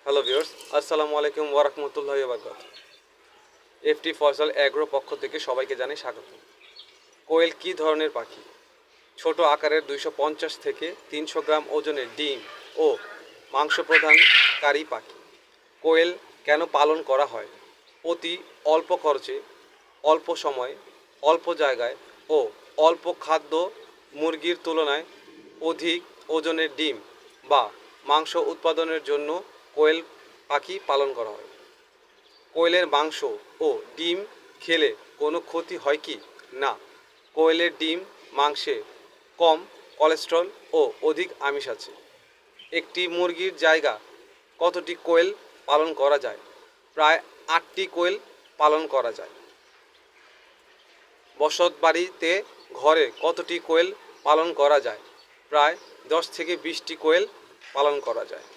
Hello viewers, আসসালামু আলাইকুম ওয়া রাহমাতুল্লাহি ওয়া বারাকাতুহু। এফটি ফয়সাল অ্যাগ্রো পক্ষ থেকে সবাইকে জানাই স্বাগত। কোয়েল কী ধরনের পাখি? ছোট আকারের 250 থেকে 300 গ্রাম ওজনের ডিম ও মাংস প্রদানকারী পাখি। কোয়েল কেন পালন করা হয়? অতি অল্প খরচে, অল্প সময়ে, অল্প জায়গায় ও অল্প খাদ্য মুরগির তুলনায় অধিক ওজনের ডিম বা মাংস উৎপাদনের জন্য কোয়েল পাখি পালন করা হয়। কোয়েলের মাংস ও ডিম খেলে কোনো ক্ষতি হয় কি? না। কোয়েলের ডিম মাংসে কম কোলেস্টেরল ও অধিক আমিষ আছে। একটি মুরগির জায়গা কতটি কোয়েল পালন করা যায়? প্রায় 8টি কোয়েল পালন করা যায়। বসত বাড়িতে ঘরে কতটি কোয়েল পালন করা যায়? প্রায় 10 থেকে 20টি কোয়েল পালন করা যায়।